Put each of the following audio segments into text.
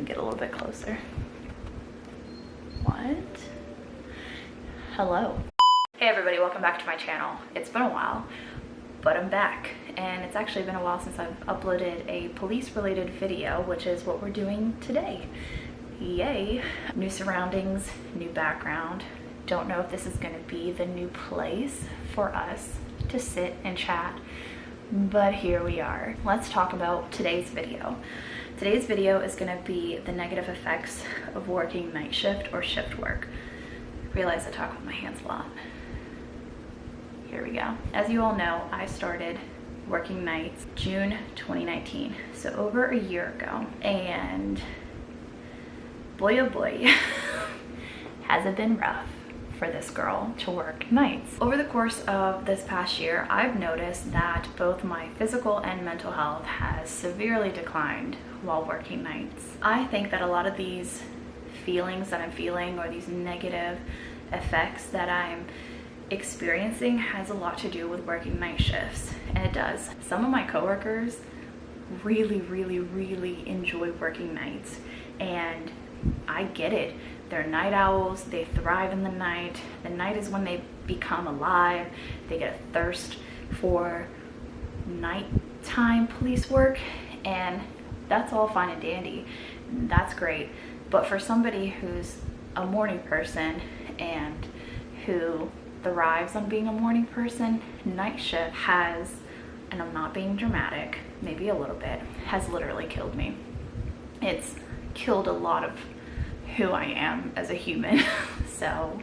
me get a little bit closer. What? Hello. Hey everybody, welcome back to my channel. It's been a while, but I'm back. And it's actually been a while since I've uploaded a police-related video, which is what we're doing today. Yay. New surroundings, new background. Don't know if this is gonna be the new place for us to sit and chat, but here we are. Let's talk about today's video. Today's video is gonna be the negative effects of working night shift or shift work. Realize I talk with my hands a lot. Here we go. As you all know, I started working nights June 2019, so over a year ago, and boy oh boy, has it been rough for this girl to work nights. Over the course of this past year, I've noticed that both my physical and mental health has severely declined while working nights. I think that a lot of these feelings that I'm feeling, or these negative effects that I'm experiencing, has a lot to do with working night shifts, and it does. Some of my coworkers really enjoy working nights, and I get it. They're night owls, they thrive in the night. The night is when they become alive. They get a thirst for nighttime police work, and that's all fine and dandy. That's great. But for somebody who's a morning person and who thrives on being a morning person, night shift has, and I'm not being dramatic, maybe a little bit, has literally killed me. It's killed a lot of who I am as a human. So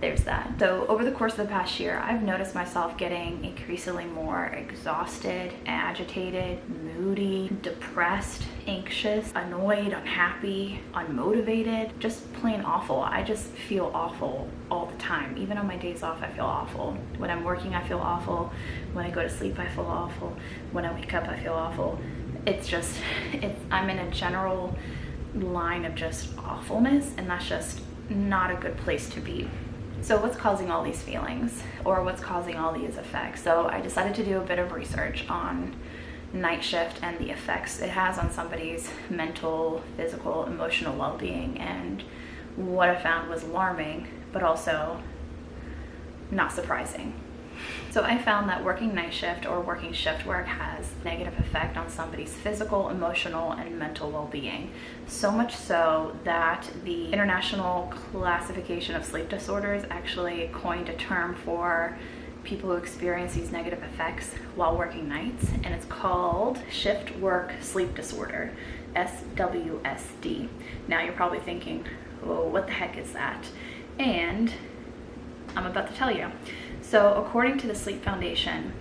there's that. So over the course of the past year, I've noticed myself getting increasingly more exhausted, agitated, moody, depressed, anxious, annoyed, unhappy, unmotivated, just plain awful. I just feel awful all the time. Even on my days off, I feel awful. When I'm working, I feel awful. When I go to sleep, I feel awful. When I wake up, I feel awful. I'm in a general line of just awfulness, and that's just not a good place to be. So what's causing all these feelings, or what's causing all these effects? So I decided to do a bit of research on night shift and the effects it has on somebody's mental, physical, emotional well-being, and what I found was alarming, but also not surprising. So I found that working night shift or working shift work has a negative effect on somebody's physical, emotional, and mental well-being. So much so that the International Classification of Sleep Disorders actually coined a term for people who experience these negative effects while working nights, and it's called shift work sleep disorder, SWSD. Now you're probably thinking, oh, what the heck is that? And I'm about to tell you. So according to the Sleep Foundation,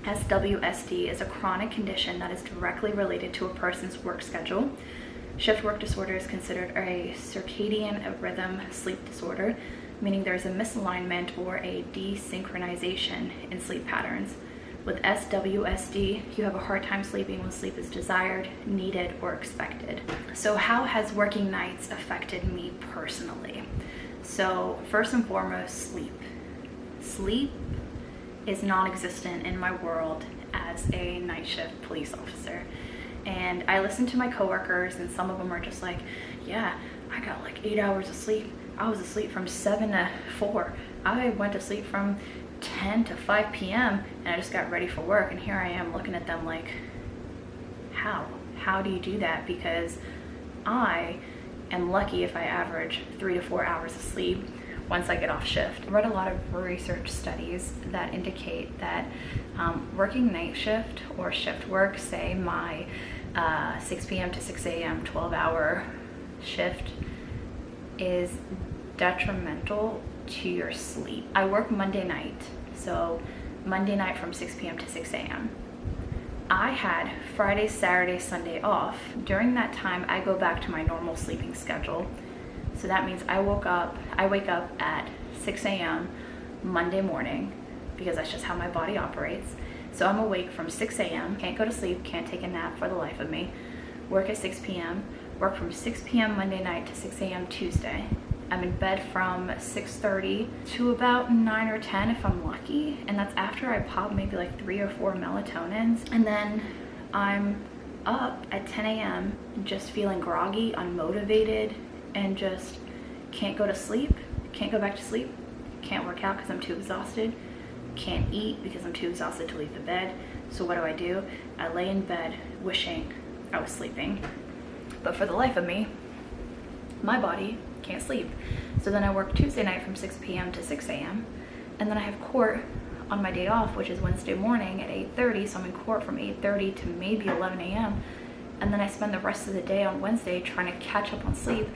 SWSD is a chronic condition that is directly related to a person's work schedule. Shift work disorder is considered a circadian rhythm sleep disorder, meaning there's a misalignment or a desynchronization in sleep patterns. With SWSD, you have a hard time sleeping when sleep is desired, needed, or expected. So how has working nights affected me personally? So first and foremost, sleep. Sleep is non-existent in my world as a night shift police officer. And I listen to my coworkers, and some of them are just like, yeah, I got like 8 hours of sleep. I was asleep from 7 to 4. I went to sleep from 10 to 5 p.m. and I just got ready for work. And here I am looking at them like, how do you do that? Because I am lucky if I average 3 to 4 hours of sleep once I get off shift. I read a lot of research studies that indicate that working night shift or shift work, say my 6 p.m. to 6 a.m. 12-hour shift, is detrimental to your sleep. I work Monday night, so Monday night from 6 p.m. to 6 a.m. I had Friday, Saturday, Sunday off. During that time, I go back to my normal sleeping schedule. So that means I wake up at 6 a.m. Monday morning, because that's just how my body operates. So I'm awake from 6 a.m., can't go to sleep, can't take a nap for the life of me, work at 6 p.m., work from 6 p.m. Monday night to 6 a.m. Tuesday. I'm in bed from 6:30 to about 9 or 10 if I'm lucky, and that's after I pop maybe like 3 or 4 melatonins, and then I'm up at 10 a.m. just feeling groggy, unmotivated, and just can't go to sleep, can't go back to sleep, can't work out because I'm too exhausted, can't eat because I'm too exhausted to leave the bed. So what do? I lay in bed wishing I was sleeping. But for the life of me, my body can't sleep. So then I work Tuesday night from 6 p.m. to 6 a.m. And then I have court on my day off, which is Wednesday morning at 8:30. So I'm in court from 8:30 to maybe 11 a.m. And then I spend the rest of the day on Wednesday trying to catch up on sleep.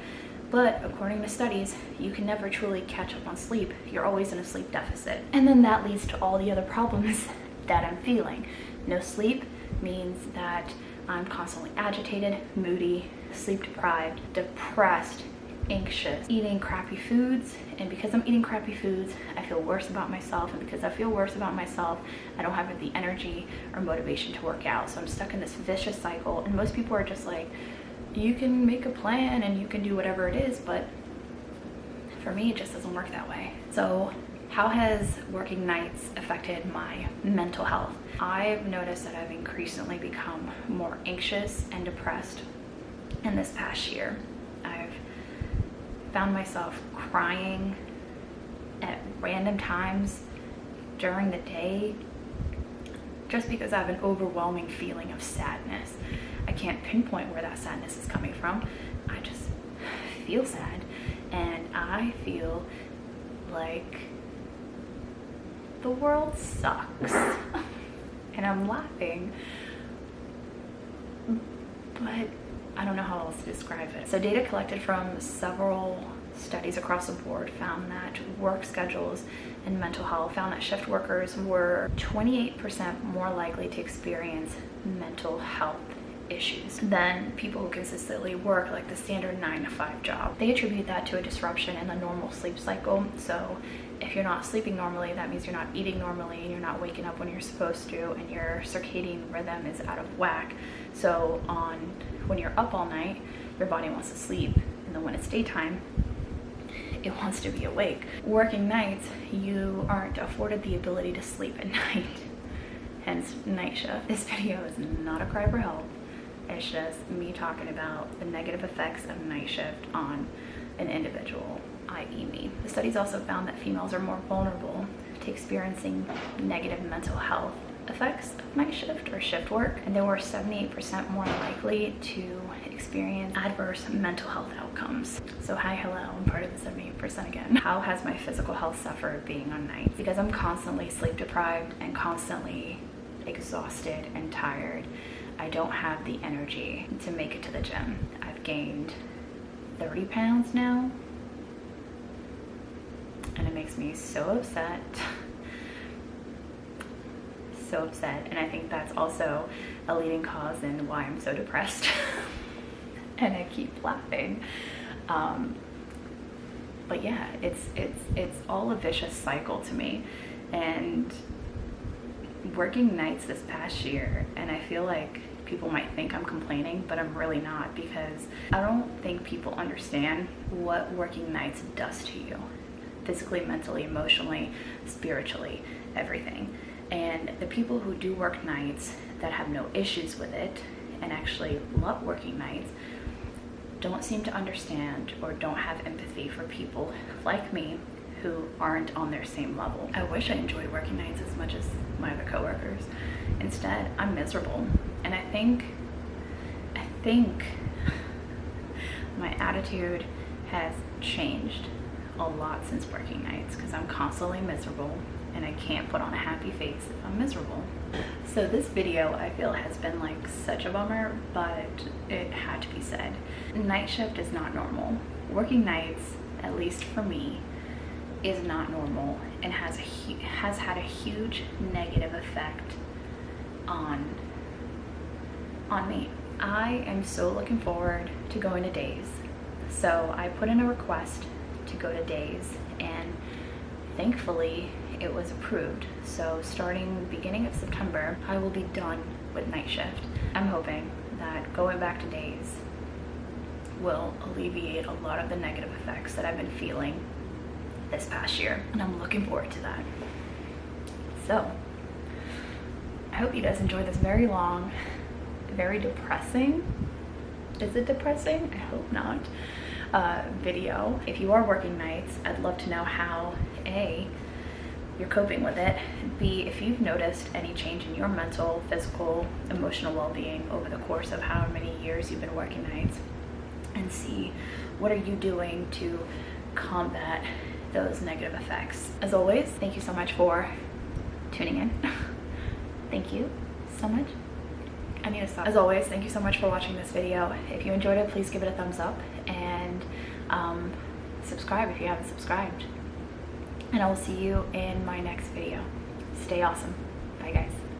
But according to studies, you can never truly catch up on sleep. You're always in a sleep deficit. And then that leads to all the other problems that I'm feeling. No sleep means that I'm constantly agitated, moody, sleep deprived, depressed, anxious, eating crappy foods. And because I'm eating crappy foods, I feel worse about myself. And because I feel worse about myself, I don't have the energy or motivation to work out. So I'm stuck in this vicious cycle. And most people are just like, you can make a plan and you can do whatever it is, but for me, it just doesn't work that way. So how has working nights affected my mental health? I've noticed that I've increasingly become more anxious and depressed in this past year. I've found myself crying at random times during the day just because I have an overwhelming feeling of sadness. I can't pinpoint where that sadness is coming from. I just feel sad, and I feel like the world sucks. And I'm laughing, but I don't know how else to describe it. So data collected from several studies across the board found that work schedules and mental health found that shift workers were 28% more likely to experience mental health issues than people who consistently work like the standard 9-to-5 job. They attribute that to a disruption in the normal sleep cycle. So if you're not sleeping normally, that means you're not eating normally and you're not waking up when you're supposed to, and your circadian rhythm is out of whack. So when you're up all night, your body wants to sleep, and then when it's daytime, it wants to be awake. Working nights, you aren't afforded the ability to sleep at night, hence night shift. This video is not a cry for help. It's just me talking about the negative effects of night shift on an individual, i.e. me. The studies also found that females are more vulnerable to experiencing negative mental health effects of night shift or shift work, and they were 78% more likely to experience adverse mental health outcomes. So hi, hello, I'm part of the 78% again. How has my physical health suffered being on nights? Because I'm constantly sleep deprived and constantly exhausted and tired. I don't have the energy to make it to the gym. I've gained 30 pounds now, and it makes me so upset. So upset. And I think that's also a leading cause in why I'm so depressed. And I keep laughing. But yeah, it's all a vicious cycle to me. And working nights this past year, and I feel like people might think I'm complaining, but I'm really not, because I don't think people understand what working nights does to you. Physically, mentally, emotionally, spiritually, everything. And the people who do work nights that have no issues with it and actually love working nights don't seem to understand or don't have empathy for people like me who aren't on their same level. I wish I enjoyed working nights as much as my other coworkers. Instead, I'm miserable. And I think my attitude has changed a lot since working nights, because I'm constantly miserable and I can't put on a happy face if I'm miserable. So this video, I feel, has been like such a bummer, but it had to be said. Night shift is not normal. Working nights, at least for me, is not normal and has had a huge negative effect on me. I am so looking forward to going to days. So I put in a request to go to days, and thankfully it was approved. So starting beginning of September, I will be done with night shift. I'm hoping that going back to days will alleviate a lot of the negative effects that I've been feeling this past year, and I'm looking forward to that. So I hope you guys enjoyed this very long very depressing. Is it depressing? I hope not. Video. If you are working nights, I'd love to know how A, you're coping with it, B, if you've noticed any change in your mental, physical, emotional well-being over the course of how many years you've been working nights, and C, what are you doing to combat those negative effects. As always, thank you so much for tuning in. Thank you so much. I need to stop. As always, thank you so much for watching this video. If you enjoyed it, please give it a thumbs up and subscribe if you haven't subscribed. And I will see you in my next video. Stay awesome. Bye guys.